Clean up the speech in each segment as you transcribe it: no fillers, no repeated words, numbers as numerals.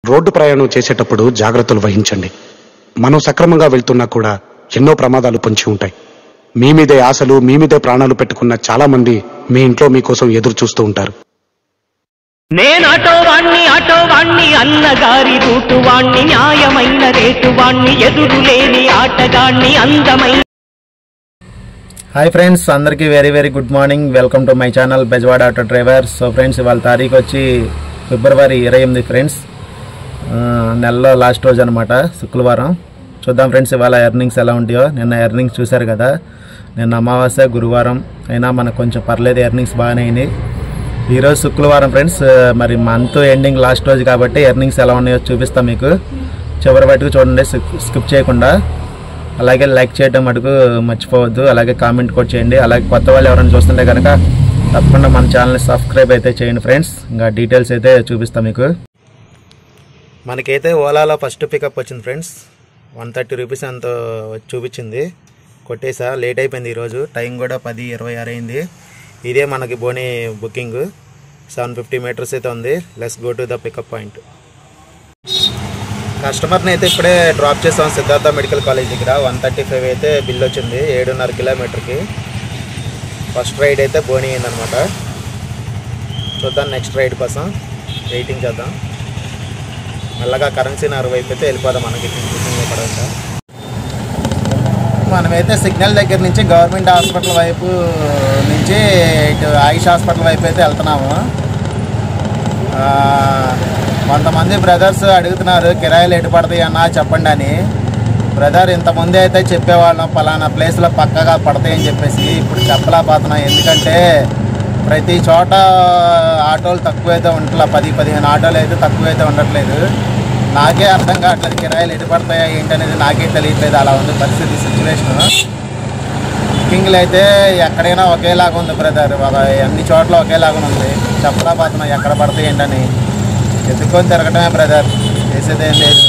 Road ప్రయాణం చేసేటప్పుడు జాగ్రత్తలు వహించండి. మనం సక్రమంగా వెళ్తున్నా కూడా ఎన్నో ప్రమాదాలు పొంచి ఉంటాయి. మీ మీదే ఆశలు, మీ మీదే ప్రాణాలు పెట్టుకున్న చాలా మంది మీ ఇంట్లో మీకోసం ఎదురు చూస్తూ ఉంటారు. నేను ఆటో వాణ్ణి అన్నగారి రూటు వాణ్ణి, న్యాయమైన రేటు వాణ్ణి, ఎదురులేని ఆటగాణ్ణి, అందమైన. హాయ్ ఫ్రెండ్స్, అందరికీ very very good morning. Welcome to my channel Bezawada auto driver. So friends, ఇవాళ తారీఖు వచ్చి ఫిబ్రవరి 28 ఫ్రెండ్స్, నెలలో లాస్ట్ రోజు అనమాట, శుక్రవారం. చూద్దాం ఫ్రెండ్స్ ఇవాళ ఎర్నింగ్స్ ఎలా ఉంటాయో. నిన్న ఎర్నింగ్స్ చూశారు కదా, నిన్న అమావాస్య గురువారం అయినా మనకు కొంచెం పర్లేదు, ఎర్నింగ్స్ బాగానే అయినాయి. ఈరోజు శుక్రవారం ఫ్రెండ్స్, మరి మంత్ ఎండింగ్ లాస్ట్ రోజు కాబట్టి ఎర్నింగ్స్ ఎలా ఉన్నాయో చూపిస్తాం మీకు. చివరి మటుకు చూడండి, స్కిప్ చేయకుండా. అలాగే లైక్ చేయడం మటుకు మర్చిపోవద్దు, అలాగే కామెంట్ కూడా చేయండి. అలాగే కొత్త వాళ్ళు ఎవరైనా చూస్తుంటే కనుక తప్పకుండా మన ఛానల్ని సబ్స్క్రైబ్ అయితే చేయండి ఫ్రెండ్స్. ఇంకా డీటెయిల్స్ అయితే చూపిస్తాం మీకు. మనకైతే ఓలాలో ఫస్ట్ పికప్ వచ్చింది ఫ్రెండ్స్, 130 రూపీస్ అంత చూపించింది. కొట్టేసా, లేట్ అయిపోయింది ఈరోజు, టైం కూడా 10:26 అయింది. ఇదే మనకి బోనీ బుకింగ్, 750 మీటర్స్ అయితే ఉంది. Let's go to the pickup point. కస్టమర్ని అయితే ఇప్పుడే డ్రాప్ చేస్తాం సిద్ధార్థ మెడికల్ కాలేజ్ దగ్గర. 135 అయితే బిల్ వచ్చింది, 7.5 కిలోమీటర్కి. ఫస్ట్ రైడ్ అయితే బోనీ అయిందనమాట. చూద్దాం నెక్స్ట్ రైడ్ కోసం వెయిటింగ్ చేద్దాం. మెల్లగా కరెన్సీ నగర్ వైపు అయితే వెళ్ళిపోదాం. మనకి పడకుండా మనమైతే సిగ్నల్ దగ్గర నుంచి గవర్నమెంట్ హాస్పిటల్ వైపు నుంచి ఇటు ఆయుష్ హాస్పిటల్ వైపు అయితే వెళ్తున్నాము. కొంతమంది బ్రదర్స్ అడుగుతున్నారు కిరాయిలు ఎటు పడతాయి అన్నా చెప్పండి అని. బ్రదర్ ఇంతకుముందే అయితే చెప్పేవాళ్ళం పలానా ప్లేస్లో పక్కగా పడతాయని చెప్పేసి, ఇప్పుడు చెప్పలేకపోతున్నాం. ఎందుకంటే ప్రతి చోట ఆటోలు తక్కువైతే ఉండట్లా, 10-15 ఆటోలు అయితే తక్కువైతే ఉండట్లేదు. నాకే అర్థం కావట్లేదు కిరాయిలు ఎటు పడతాయా ఏంటనేది, నాకే తెలియట్లేదు. అలా ఉంది పరిస్థితి, సిచ్యువేషన్. బుకింగ్లు అయితే ఎక్కడైనా ఒకేలాగా ఉంది బ్రదర్, అన్ని చోట్ల ఒకేలాగా ఉంది. చెప్పలేకపోతున్నాం ఎక్కడ పడతాయి ఏంటని. ఎత్తుకొని తిరగటమే బ్రదర్, చేసేదేం లేదు.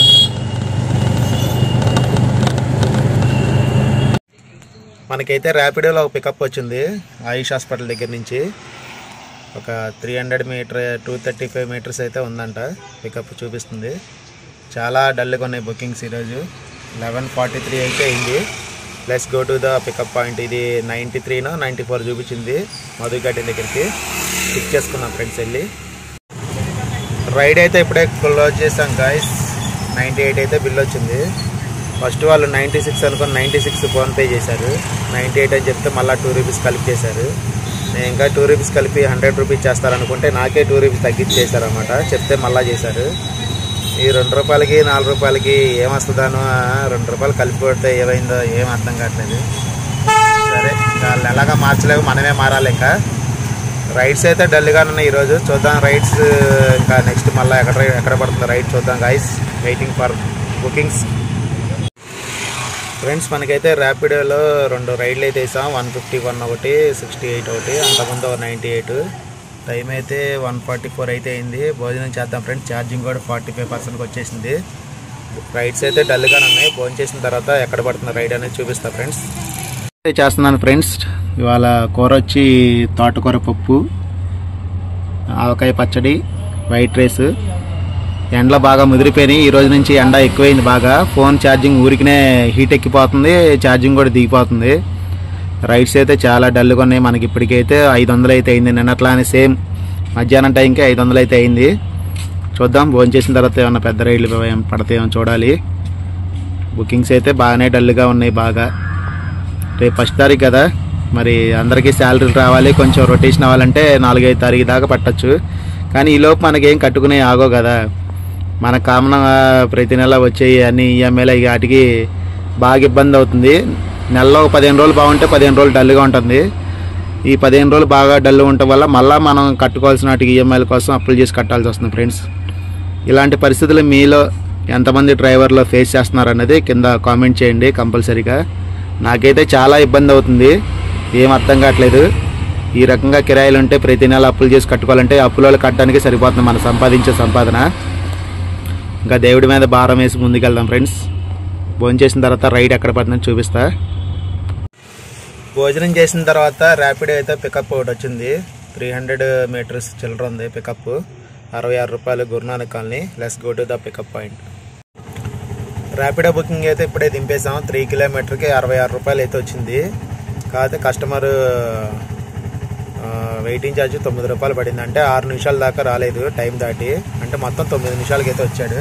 మనకైతే ర్యాపిడోలో ఒక పికప్ వచ్చింది ఆయుష్ హాస్పిటల్ దగ్గర నుంచి. ఒక 300 మీటర్ 235 మీటర్స్ అయితే ఉందంట పికప్ చూపిస్తుంది. చాలా డల్గా ఉన్నాయి బుకింగ్స్ ఈరోజు. 11:43 అయితే అయింది. Plus go to the pickup point. ఇది 93నో 94 చూపించింది. మధుగడ్డి దగ్గరికి పిక్ చేసుకున్నాం ఫ్రెండ్స్ వెళ్ళి. రైడ్ అయితే ఇప్పుడే క్లోజ్ చేసాం గాయస్. 98 అయితే బిల్ వచ్చింది. ఫస్ట్ వాళ్ళు 96 అనుకుని 96 ఫోన్పే చేశారు. 98 అని చెప్తే మళ్ళీ 2 రూపీస్ కలిపి చేశారు. నేను ఇంకా 2 రూపీస్ కలిపి 100 రూపీస్ చేస్తారనుకుంటే నాకే 2 రూపీస్ తగ్గించి చేశారనమాట. చెప్తే మళ్ళీ చేశారు. ఈ 2 రూపాయలకి 4 రూపాయలకి ఏమొస్తుందానో, 2 రూపాయలు కలిపి కొడితే ఏమైందో ఏం అర్థం కావట్లేదు. సరే, వాళ్ళు ఎలాగా మార్చలేవు, మనమే మారాలి. ఇంకా రైడ్స్ అయితే డల్గా ఉన్నాయి ఈరోజు. చూద్దాం రైడ్స్ ఇంకా నెక్స్ట్ మళ్ళీ ఎక్కడ పడుతుందో రైడ్ చూద్దాం guys. Waiting for bookings friends. మనకైతే ర్యాపిడోలో 2 రైడ్లు అయితే వేసాం. 151 ఒకటి, 68 ఒకటి, అంతకుముందు 98. టైం అయితే 1:44 అయితే అయింది. భోజనం చేద్దాం ఫ్రెండ్స్. ఛార్జింగ్ కూడా 45%కి వచ్చేసింది. రైడ్స్ అయితే డల్గానే ఉన్నాయి. భోజనం చేసిన తర్వాత ఎక్కడ పడుతున్న రైడ్ అనేది చూపిస్తా ఫ్రెండ్స్. చేస్తున్నాను ఫ్రెండ్స్. ఇవాళ కూర వచ్చి తోటకూర పప్పు, ఆవకాయ పచ్చడి, వైట్ రైస్. ఎండలో బాగా ముదిరిపోయినాయి. ఈ రోజు నుంచి ఎండ ఎక్కువైంది బాగా. ఫోన్ ఛార్జింగ్ ఊరికినే హీట్ ఎక్కిపోతుంది, ఛార్జింగ్ కూడా దిగిపోతుంది. రైడ్స్ అయితే చాలా డల్గా ఉన్నాయి. మనకి ఇప్పటికైతే 500 అయితే అయింది. నిన్నట్లానే సేమ్ మధ్యాహ్నం టైంకి 500 అయితే అయింది. చూద్దాం భోజనం చేసిన తర్వాత ఏమన్నా పెద్ద రైడ్లు పడతాయేమో చూడాలి. బుకింగ్స్ అయితే బాగానే డల్గా ఉన్నాయి బాగా. రేపు 1వ తారీఖు కదా, మరి అందరికీ శాలరీలు రావాలి, కొంచెం రొటేషన్ అవ్వాలంటే 4-5 తారీఖు దాకా పట్టచ్చు. కానీ ఈలోపు మనకేం కట్టుకునే ఆగో కదా. మన కామన్ ప్రతి నెల వచ్చేవి అన్ని ఈఎంఐలు వాటికి బాగా ఇబ్బంది అవుతుంది. నెలలో 15 రోజులు బాగుంటే 15 రోజులు డల్గా ఉంటుంది. ఈ 15 రోజులు బాగా డల్గా ఉండటం వల్ల మళ్ళీ మనం కట్టుకోవాల్సిన వాటికి ఈఎంఐల కోసం అప్పులు చేసి కట్టాల్సి వస్తుంది ఫ్రెండ్స్. ఇలాంటి పరిస్థితులు మీలో ఎంతమంది డ్రైవర్లు ఫేస్ చేస్తున్నారు అన్నది కింద కామెంట్ చేయండి కంపల్సరీగా. నాకైతే చాలా ఇబ్బంది అవుతుంది, ఏం అర్థం కావట్లేదు. ఈ రకంగా కిరాయిలు ఉంటే ప్రతి నెల అప్పులు చేసి కట్టుకోవాలంటే అప్పులలో కట్టడానికి సరిపోతుంది మన సంపాదించే సంపాదన. ఇంకా దేవుడి మీద భారం వేసి ముందుకెళ్దాం ఫ్రెండ్స్. భోజనం చేసిన తర్వాత రైడ్ ఎక్కడ పడుతుందని చూపిస్తా. భోజనం చేసిన తర్వాత ర్యాపిడో అయితే పికప్ ఒకటి వచ్చింది. 300 మీటర్స్ చిల్లర ఉంది పికప్. 66 రూపాయలు Gurunanak colony. Let's go to the pickup point. Rapido booking అయితే ఇప్పుడే దింపేసాం. 3 కిలోమీటర్కి 66 రూపాయలు అయితే వచ్చింది. కాకపోతే కస్టమర్ వెయిటింగ్ ఛార్జ్ 9 రూపాయలు పడింది. అంటే 6 నిమిషాల దాకా రాలేదు టైం దాటి. అంటే మొత్తం 9 నిమిషాలకి అయితే వచ్చాడు.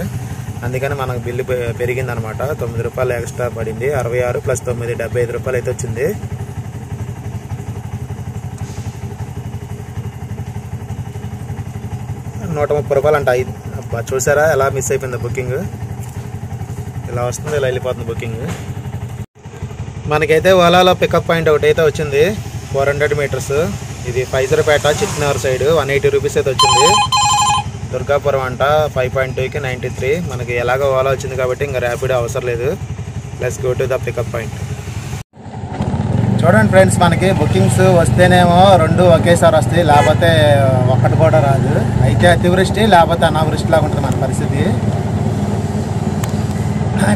అందుకని మనకు బిల్లు పెరిగింది అనమాట. 9 రూపాయలు ఎక్స్ట్రా పడింది. 66 + 9 75 రూపాయలు అయితే వచ్చింది. ₹130 అంట. అబ్బా చూసారా ఎలా మిస్ అయిపోయింది బుకింగ్. ఇలా వస్తుంది, ఇలా వెళ్ళిపోతుంది బుకింగ్. మనకైతే ఓలాలో పికప్ పాయింట్ ఒకటి అయితే వచ్చింది. 400 మీటర్స్. ఇది ఫైజర్పేట చిట్నగర్ సైడ్. 180 రూపీస్ అయితే వచ్చింది. దుర్గాపురం అంట. 5.2కి 93. మనకి ఎలాగో ఓలా వచ్చింది కాబట్టి ఇంకా ర్యాపిడో అవసరం లేదు. Let's go to the pickup point. చూడండి ఫ్రెండ్స్, మనకి బుకింగ్స్ వస్తేనేమో 2 ఒకేసారి వస్తాయి, లేకపోతే ఒక్కటి కూడా రాదు. అయితే అతివృష్టి లేకపోతే అనావృష్టి లాగా ఉంటుంది మన పరిస్థితి.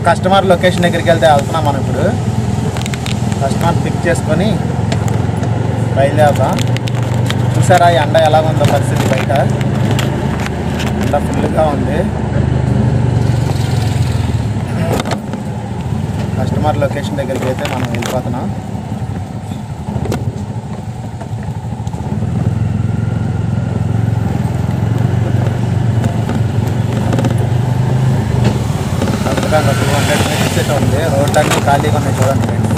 కస్టమర్ లొకేషన్ దగ్గరికి వెళ్తున్నాం మనం ఇప్పుడు. కస్టమర్ పిక్ చేసుకొని బయలుదేరుతాం. చూసారా ఎండ ఎలా ఉందో పరిస్థితి. బయట ఎండ ఫుల్గా ఉంది. కస్టమర్ లొకేషన్ దగ్గరికి అయితే మనం వెళ్ళిపోతున్నాం. కరెక్ట్గా 200 మీటర్స్ అయితే ఉంది. రోడ్ అన్నీ ఖాళీగా ఉన్నాయి చూడండి ఫ్రెండ్స్.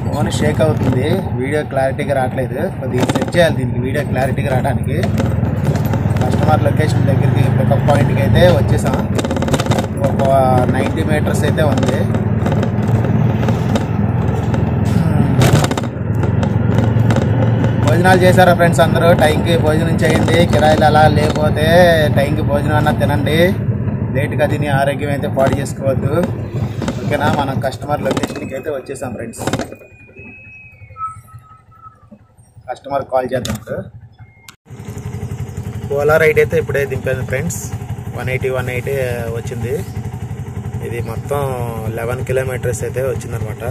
ఫోన్ షేక్ అవుతుంది, వీడియో క్లారిటీగా రావట్లేదు. కొద్దిగా సెట్ చేయాలి దీనికి వీడియో క్లారిటీగా రావడానికి. కస్టమర్ లొకేషన్ దగ్గరికి పికప్ పాయింట్కి అయితే వచ్చేసాం. ఒక 90 మీటర్స్ అయితే ఉంది. భోజనాలు చేశారా ఫ్రెండ్స్ అందరూ? టైంకి భోజనం చేయండి. కిరాయిలు అలా లేకపోతే టైంకి భోజనం అన్నా తినండి. లేట్గా తిని ఆరోగ్యం అయితే పాడు చేసుకోవద్దు. ఓకేనా? మనం కస్టమర్ లొకేషన్కి అయితే వచ్చేసాం ఫ్రెండ్స్. కస్టమర్ కాల్ చేద్దాం. ఓలా రైడ్ అయితే ఇప్పుడే దింపాను ఫ్రెండ్స్. 180 వచ్చింది. ఇది మొత్తం 11 కిలోమీటర్స్ అయితే వచ్చిందనమాట.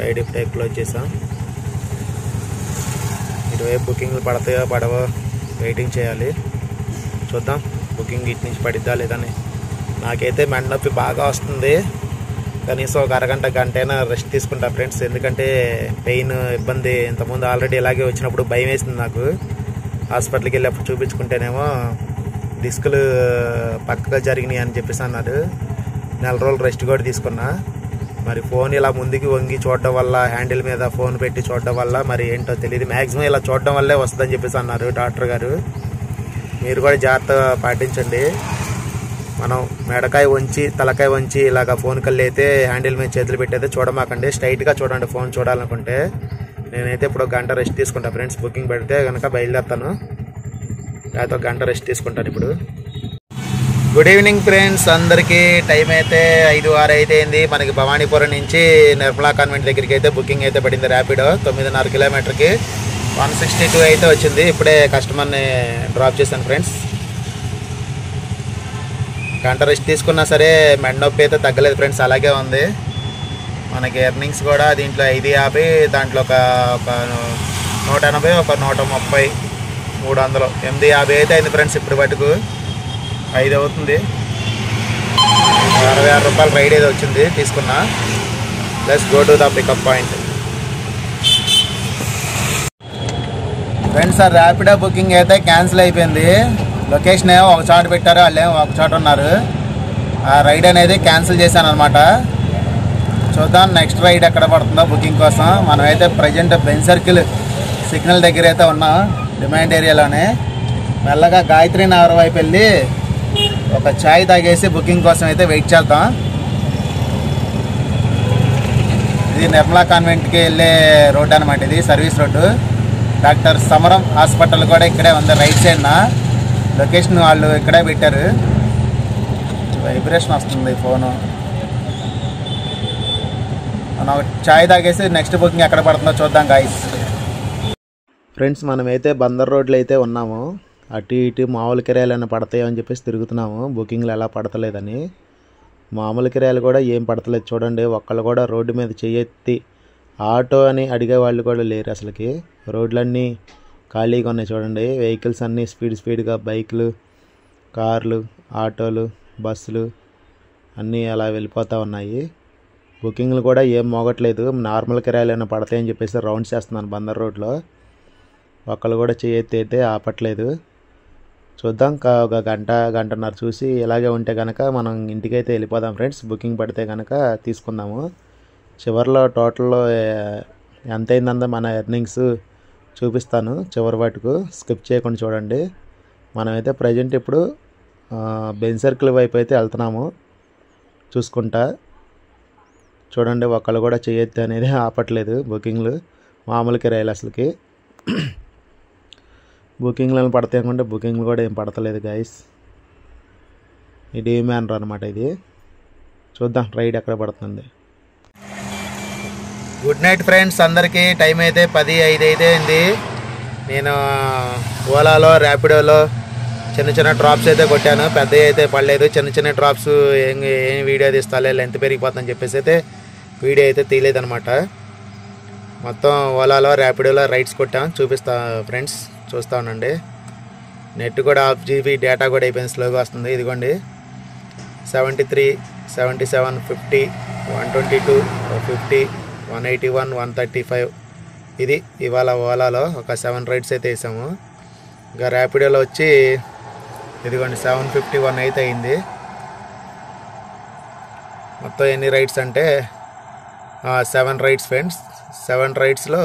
రైడ్ ఇప్పుడే క్లోజ్ చేసాం. ఇటువైపు బుకింగ్లు పడతాయో పడవో వెయిటింగ్ చేయాలి. చూద్దాం బుకింగ్ ఇటు నుంచి పడిద్దా లేదని. నాకైతే మెండ నొప్పి బాగా వస్తుంది. కనీసం ఒక అరగంట గంటైనా రెస్ట్ తీసుకుంటా ఫ్రెండ్స్. ఎందుకంటే పెయిన్ ఇబ్బంది ఇంతకుముందు ఆల్రెడీ ఇలాగే వచ్చినప్పుడు భయం వేసింది నాకు. హాస్పిటల్కి వెళ్ళినప్పుడు చూపించుకుంటేనేమో డిస్కులు పక్కగా జరిగినాయి అని చెప్పేసి అన్నారు. 4 రోజులు రెస్ట్ కూడా తీసుకున్నా. మరి ఫోన్ ఇలా ముందుకి వంగి చూడడం వల్ల, హ్యాండిల్ మీద ఫోన్ పెట్టి చూడడం వల్ల మరి ఏంటో తెలియదు. మ్యాక్సిమం ఇలా చూడడం వల్లే వస్తుందని చెప్పేసి అన్నారు డాక్టర్ గారు. మీరు కూడా జాగ్రత్త పాటించండి. మనం మెడకాయ వంచి తలకాయ వంచి ఇలాగ ఫోన్ కళ్ళు అయితే హ్యాండిల్ మీద చేతులు పెట్టయితే చూడమాకండి. స్ట్రైట్గా చూడండి ఫోన్ చూడాలనుకుంటే. నేనైతే ఇప్పుడు 1 గంట రెస్ట్ తీసుకుంటా ఫ్రెండ్స్. బుకింగ్ పెడితే కనుక బయలుదేరుతాను. లేకపోతే 1 గంట రెస్ట్ తీసుకుంటాను ఇప్పుడు. గుడ్ ఈవినింగ్ ఫ్రెండ్స్ అందరికీ. టైం అయితే 5:06 అయితే అయింది. మనకి భవానీపురం నుంచి నిర్మలా కాన్వెంట్ దగ్గరికి అయితే బుకింగ్ అయితే పడింది. ర్యాపిడో 9.5 కిలోమీటర్కి 162 అయితే వచ్చింది. ఇప్పుడే కస్టమర్ని డ్రాప్ చేశాను ఫ్రెండ్స్. 1 గంట రెస్ట్ తీసుకున్నా సరే మెండ నొప్పి అయితే తగ్గలేదు ఫ్రెండ్స్, అలాగే ఉంది. మనకి ఎర్నింగ్స్ కూడా దీంట్లో 550, దాంట్లో ఒక 180, ఒక 130, 300, 850 అయితే అయింది ఫ్రెండ్స్. ఇప్పుడు మటుకు 5 అవుతుంది. 66 రూపాయలు రైడ్ అయితే వచ్చింది తీసుకున్నా. Let's go to the pickup point friends. ఆ ర్యాపిడో బుకింగ్ అయితే క్యాన్సిల్ అయిపోయింది. లొకేషన్ ఏమో ఒక చోట పెట్టారు, వాళ్ళు ఏమో ఒక చోట ఉన్నారు. ఆ రైడ్ అనేది క్యాన్సిల్ చేశాను అనమాట. చూద్దాం నెక్స్ట్ రైడ్ ఎక్కడ పడుతుందో బుకింగ్ కోసం. మనమైతే ప్రజెంట్ బెంజ్ సర్కిల్ సిగ్నల్ దగ్గర అయితే ఉన్నాం, డిమాండ్ ఏరియాలోనే. మెల్లగా గాయత్రి నగర్ వైపు వెళ్ళి ఒక ఛాయ్ తాగేసి బుకింగ్ కోసం అయితే వెయిట్ చేద్దాం. ఇది నిర్మలా కాన్వెంట్కి వెళ్ళే రోడ్ అనమాట. ఇది సర్వీస్ రోడ్డు. డాక్టర్ సమరం హాస్పిటల్ కూడా ఇక్కడే ఉంది రైట్ సైడ్న. లొకేషన్ వాళ్ళు ఇక్కడే పెట్టారు. వైబ్రేషన్ వస్తుంది ఫోను. మనం ఛాయ్ తాగేసి నెక్స్ట్ బుకింగ్ ఎక్కడ పడుతుందో చూద్దాం గాయస్. ఫ్రెండ్స్ మనమైతే బందర్ రోడ్లో అయితే ఉన్నాము. అటు ఇటు మామూలు కిరాయిలు ఏమైనా పడతాయో అని చెప్పేసి తిరుగుతున్నాము. బుకింగ్లు ఎలా పడతలేదని. మామూలు కిరాయిలు కూడా ఏం పడతలేదు చూడండి. ఒక్కళ్ళు కూడా రోడ్డు మీద చెయ్యెత్తి ఆటో అని అడిగే వాళ్ళు కూడా లేరు అసలుకి. రోడ్లన్నీ ఖాళీగా ఉన్నాయి చూడండి. వెహికల్స్ అన్నీ స్పీడ్గా బైకులు, కార్లు, ఆటోలు, బస్సులు అన్నీ అలా వెళ్ళిపోతూ ఉన్నాయి. బుకింగ్లు కూడా ఏం మోగట్లేదు. నార్మల్ కిరాయిలు ఏమైనా పడతాయని చెప్పేసి రౌండ్స్ చేస్తున్నాను బందర్ రోడ్లో. ఒక్కళ్ళు కూడా చేయెత్తి అయితే ఆపట్లేదు. చూద్దాం, ఒక గంటన్నర చూసి ఇలాగే ఉంటే కనుక మనం ఇంటికైతే వెళ్ళిపోదాం ఫ్రెండ్స్. బుకింగ్ పడితే కనుక తీసుకుందాము. చివరిలో టోటల్లో ఎంత అయిందందో మన ఎర్నింగ్స్ చూపిస్తాను చివరి వాటికు, స్కిప్ చేయకుండా చూడండి. మనమైతే ప్రజెంట్ ఇప్పుడు బెంజ్ సర్కిల్ వైపు అయితే వెళ్తున్నాము చూసుకుంటా. చూడండి, ఒక్కళ్ళు కూడా చేయొద్దు అనేది ఆపట్లేదు. బుకింగ్లు మామూలు కిరాయిలు అసలుకి. బుకింగ్లను పడతాయి అనుకుంటే బుకింగ్లు కూడా ఏం పడతలేదు గైస్. ఇది మ్యానర్ అనమాట ఇది. చూద్దాం రైడ్ ఎక్కడ పడుతుంది. గుడ్ నైట్ ఫ్రెండ్స్ అందరికీ. టైం అయితే 10:05 అయితే అయింది. నేను ఓలాలో ర్యాపిడోలో చిన్న డ్రాప్స్ అయితే కొట్టాను. పెద్దవి అయితే పడలేదు. చిన్న డ్రాప్స్ ఏం వీడియో తీస్తాలే, లెంత్ పెరిగిపోతుందని చెప్పేసి అయితే వీడియో అయితే తీయలేదనమాట. మొత్తం ఓలాలో ర్యాపిడోలో రైడ్స్ కొట్టాం, చూపిస్తా ఫ్రెండ్స్, చూస్తూ ఉండండి. నెట్ కూడా 1/2 GB డేటా కూడా అయిపోయింది, స్లోగా వస్తుంది. ఇదిగోండి 73, 77, 50, 122, 50, 181, 135. ఇది ఇవాళ ఓలాలో ఒక 7 రైడ్స్ అయితే వేసాము. ఇంకా ర్యాపిడోలో వచ్చి ఇదిగోండి 751 అయితే అయింది. మొత్తం ఎన్ని రైడ్స్ అంటే 7 రైడ్స్ ఫ్రెండ్స్. 7 రైడ్స్లో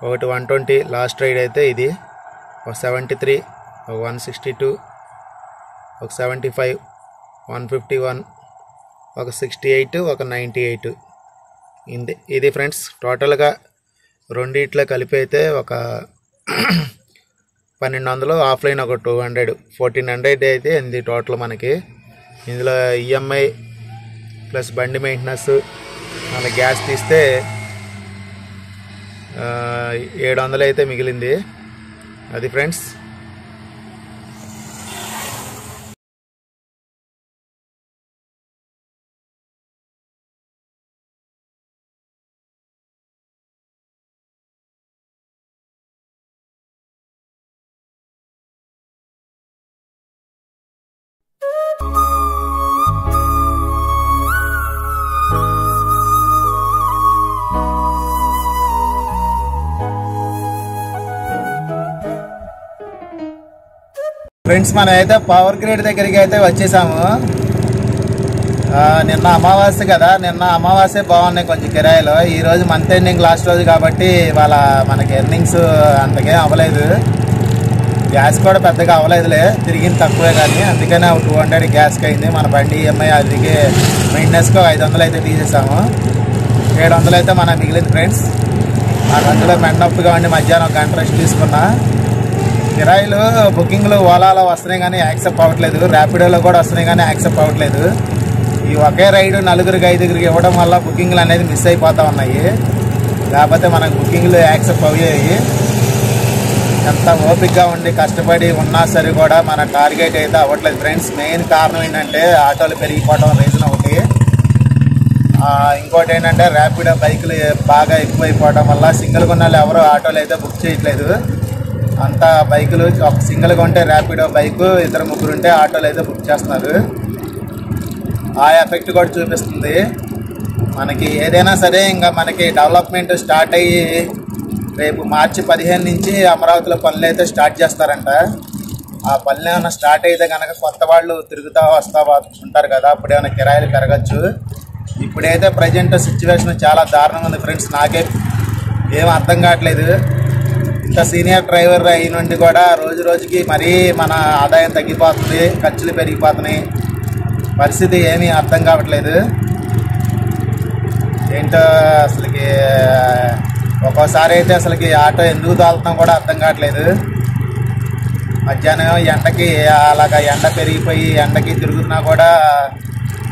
ఒకటి 120 లాస్ట్ రైడ్ అయితే ఇది, ఒక 73, ఒక 162, ఒక 75, 151, ఒక 68, ఒక 98. ఇది ఫ్రెండ్స్ టోటల్గా రెండిట్లో కలిపి అయితే ఒక 1200, ఆఫ్లైన్ ఒక 200, 1400 అయితే ఇది టోటల్ మనకి. ఇందులో ఈఎంఐ ప్లస్ బండి మెయింటెనెన్స్ మన గ్యాస్ తీస్తే 700 అయితే మిగిలింది. అది ఫ్రెండ్స్. ఫ్రెండ్స్ మనం అయితే పవర్ గ్రిడ్ దగ్గరికి అయితే వచ్చేసాము. నిన్న అమావాస్య కదా, నిన్న అమావాస్య బాగున్నాయి కొంచెం కిరాయిలో. ఈరోజు మంత్ ఎండింగ్ లాస్ట్ రోజు కాబట్టి ఇవాళ మనకి ఎర్నింగ్స్ అంతకేం అవ్వలేదు. గ్యాస్ కూడా పెద్దగా అవ్వలేదులే, తిరిగింది తక్కువే కానీ. అందుకనే 200 గ్యాస్కి అయింది. మన బండి ఈఎంఐ అదికి మెయింటెనెన్స్కి 500 అయితే తీసేసాము. 700 అయితే మనకు మిగిలింది ఫ్రెండ్స్. నాకు అందులో మెండప్పుగా ఉండి మధ్యాహ్నం 1 గంట రెస్ట్ తీసుకున్నా. కిరాయిలు బుకింగ్లు ఓలాలో వస్తున్నాయి కానీ యాక్సెప్ట్ అవ్వట్లేదు, ర్యాపిడోలో కూడా వస్తున్నాయి కానీ యాక్సెప్ట్ అవ్వట్లేదు. ఈ ఒకే రైడు 4-5 ఇవ్వడం వల్ల బుకింగ్లు అనేది మిస్ అయిపోతూ ఉన్నాయి. లేకపోతే మనకు బుకింగ్లు యాక్సెప్ట్ అయ్యాయి. ఎంత ఓపికగా ఉండి కష్టపడి ఉన్నా సరే కూడా మన టార్గెట్ అయితే అవ్వట్లేదు ఫ్రెండ్స్. మెయిన్ కారణం ఏంటంటే ఆటోలు పెరిగిపోవడం రీజన్ ఒకటి. ఇంకోటి ఏంటంటే ర్యాపిడో బైకులు బాగా ఎక్కువైపోవడం వల్ల సింగిల్ కొన్నాళ్ళు ఎవరు ఆటోలు అయితే బుక్ చేయట్లేదు. అంతా బైకులు ఒక సింగిల్గా ఉంటే ర్యాపిడో బైకు, 2-3 ఉంటే ఆటోలు అయితే బుక్ చేస్తున్నారు. ఆ ఎఫెక్ట్ కూడా చూపిస్తుంది మనకి. ఏదైనా సరే ఇంకా మనకి డెవలప్మెంట్ స్టార్ట్ అయ్యి రేపు మార్చి 15 నుంచి అమరావతిలో పనులు అయితే స్టార్ట్ చేస్తారంట. ఆ పనులు ఏమైనా స్టార్ట్ అయితే కనుక కొత్త వాళ్ళు తిరుగుతా వస్తా ఉంటారు కదా, అప్పుడు ఏమైనా కిరాయిలు పెరగచ్చు. ఇప్పుడైతే ప్రజెంట్ సిచ్యువేషన్ చాలా దారుణంగా ఉంది ఫ్రెండ్స్. నాకే ఏం అర్థం కావట్లేదు. ఇంత సీనియర్ డ్రైవర్ అయి నుండి కూడా రోజు రోజుకి మరీ మన ఆదాయం తగ్గిపోతుంది, ఖర్చులు పెరిగిపోతున్నాయి. పరిస్థితి ఏమీ అర్థం కావట్లేదు. ఏంటో అసలుకి ఒక్కోసారి అయితే అసలుకి ఆటో ఎందుకు తోలుతాం కూడా అర్థం కావట్లేదు. మధ్యాహ్నం ఎండకి అలాగా ఎండ పెరిగిపోయి ఎండకి తిరుగుతున్నా కూడా,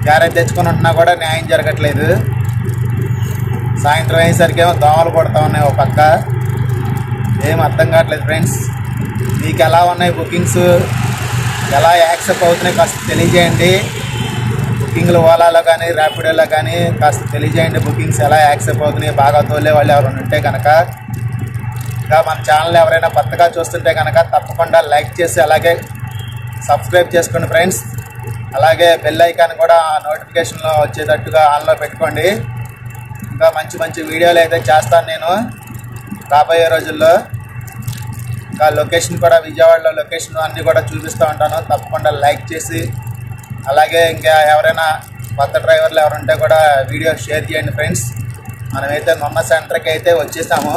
గ్యారేజ్ తెచ్చుకొని ఉంటున్నా కూడా న్యాయం జరగట్లేదు. సాయంత్రం అయ్యేసరికి ఏమో దోమలు కొడతా ఉన్నాయి ఒక పక్క. ఏం అర్థం కావట్లేదు ఫ్రెండ్స్. మీకు ఎలా ఉన్నాయి బుకింగ్స్, ఎలా యాక్సెప్ట్ అవుతున్నాయి కాస్త తెలియజేయండి. బుకింగ్లు ఓలాలో కానీ ర్యాపిడోలో కానీ కాస్త తెలియజేయండి. బుకింగ్స్ ఎలా యాక్సెప్ట్ అవుతున్నాయి, బాగా తోలే వాళ్ళు ఎవరైనా ఉంటే కనుక. ఇంకా మన ఛానల్ ఎవరైనా కొత్తగా చూస్తుంటే కనుక తప్పకుండా లైక్ చేసి అలాగే సబ్స్క్రైబ్ చేసుకోండి ఫ్రెండ్స్. అలాగే బెల్ ఐకాన్ కూడా నోటిఫికేషన్లో వచ్చేటట్టుగా ఆన్లో పెట్టుకోండి. ఇంకా మంచి మంచి వీడియోలు అయితే చేస్తాను నేను రాబోయే రోజుల్లో. ఇంకా లొకేషన్ కూడా విజయవాడలో లొకేషన్ అన్నీ కూడా చూపిస్తూ ఉంటాను. తప్పకుండా లైక్ చేసి అలాగే ఇంకా ఎవరైనా కొత్త డ్రైవర్లు ఎవరుంటే కూడా వీడియో షేర్ చేయండి ఫ్రెండ్స్. మనమైతే నున్న సెంటర్కి అయితే వచ్చేసాము,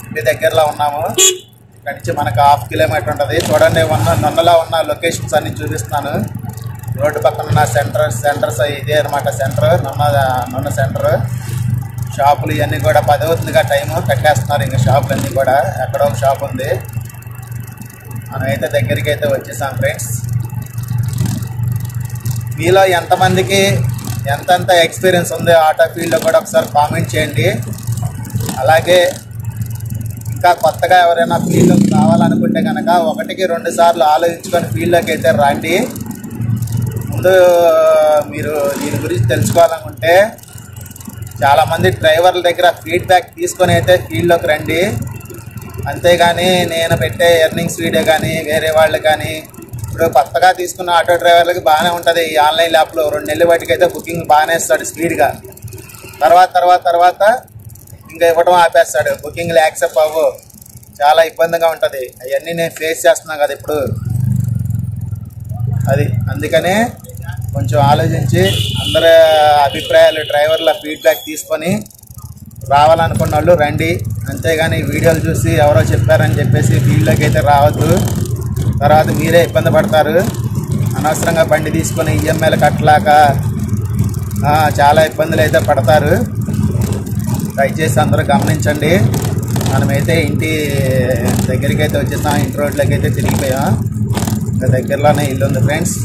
ఇంటి దగ్గరలో ఉన్నాము. ఇక్కడి నుంచి మనకు 1/2 కిలోమీటర్ ఉంటుంది. చూడండి, నున్నలో ఉన్న లొకేషన్స్ అన్నీ చూపిస్తున్నాను. రోడ్డు పక్కన ఉన్న సెంటర్స్ ఇదే అనమాట. నున్న సెంటర్ షాపులు ఇవన్నీ కూడా 10 అవుతుందిగా టైము, కట్టేస్తున్నారు ఇంకా షాపులన్నీ కూడా. ఎక్కడో ఒక షాప్ ఉంది. మనమైతే దగ్గరికి అయితే వచ్చేసాం ఫ్రెండ్స్. మీలో ఎంతమందికి ఎంతెంత ఎక్స్పీరియన్స్ ఉంది ఆటో ఫీల్డ్లో కూడా ఒకసారి కామెంట్ చేయండి. అలాగే ఇంకా కొత్తగా ఎవరైనా ఫీల్డ్లోకి రావాలనుకుంటే కనుక 1-2 సార్లు ఆలోచించుకొని ఫీల్డ్లోకి అయితే రండి. ముందు మీరు దీని గురించి తెలుసుకోవాలనుకుంటే చాలామంది డ్రైవర్ల దగ్గర ఫీడ్బ్యాక్ తీసుకొని అయితే ఫీల్డ్లోకి రండి. అంతేగాని నేను పెట్టే ఎర్నింగ్స్ వీడియో కానీ వేరే వాళ్ళు కానీ, ఇప్పుడు కొత్తగా తీసుకున్న ఆటో డ్రైవర్లకి బాగానే ఉంటుంది. ఈ ఆన్లైన్ యాప్లో 2 నెలల వాటికి అయితే బుకింగ్ బాగానే ఇస్తాడు స్పీడ్గా. తర్వాత ఇంకా ఇవ్వడం ఆపేస్తాడు. బుకింగ్లు యాక్సెప్ట్ అవ్వు, చాలా ఇబ్బందిగా ఉంటుంది. అవన్నీ నేను ఫేస్ చేస్తున్నాను కదా ఇప్పుడు. అందుకనే కొంచెం ఆలోచించి అందరి అభిప్రాయాలు డ్రైవర్ల ఫీడ్బ్యాక్ తీసుకొని రావాలనుకున్న వాళ్ళు రండి. అంతేగాని వీడియోలు చూసి ఎవరో చెప్పారని చెప్పేసి ఫీల్డ్లోకి అయితే రావద్దు. తర్వాత మీరే ఇబ్బంది పడతారు. అనవసరంగా బండి తీసుకొని ఈఎంఐలు కట్టలేక చాలా ఇబ్బందులు అయితే పడతారు. దయచేసి అందరూ గమనించండి. మనమైతే ఇంటి దగ్గరికి అయితే వచ్చేసాం. ఇంటి రోడ్లోకి అయితే తిరిగిపోయాం. ఇంకా దగ్గరలోనే ఇల్లు ఉంది ఫ్రెండ్స్.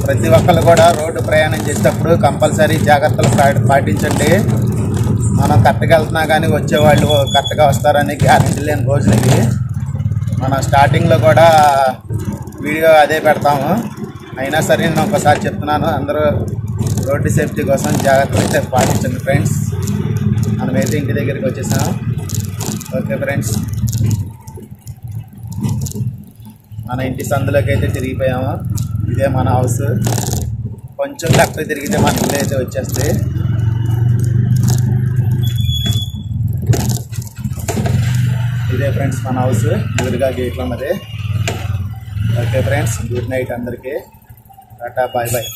ప్రతి ఒక్కరు కూడా రోడ్డు ప్రయాణం చేసేటప్పుడు కంపల్సరీ జాగ్రత్తలు పాటించండి. మనం కరెక్ట్గా వెళ్తున్నా కానీ వచ్చేవాళ్ళు కరెక్ట్గా వస్తారని గ్యారెంటీ లేని రోజులకి. మనం స్టార్టింగ్లో కూడా వీడియో అదే పెడతాము. అయినా సరే నేను ఒకసారి చెప్తున్నాను, అందరూ రోడ్డు సేఫ్టీ కోసం జాగ్రత్తలు అయితే పాటించండి ఫ్రెండ్స్. మనమైతే ఇంటి దగ్గరికి వచ్చేసాం. ఓకే ఫ్రెండ్స్, మన ఇంటి సందులోకి అయితే తిరిగిపోయాము. ఇదే మన హౌస్. కొంచెం లెఫ్ట్ తిరిగితే మన ఇల్లు అయితే వచ్చేస్తాయి. ఇదే ఫ్రెండ్స్ మన హౌస్, ఎదురుగా గేట్లో ఉన్నది. ఓకే ఫ్రెండ్స్, గుడ్ నైట్ అందరికీ. Tata, bye bye.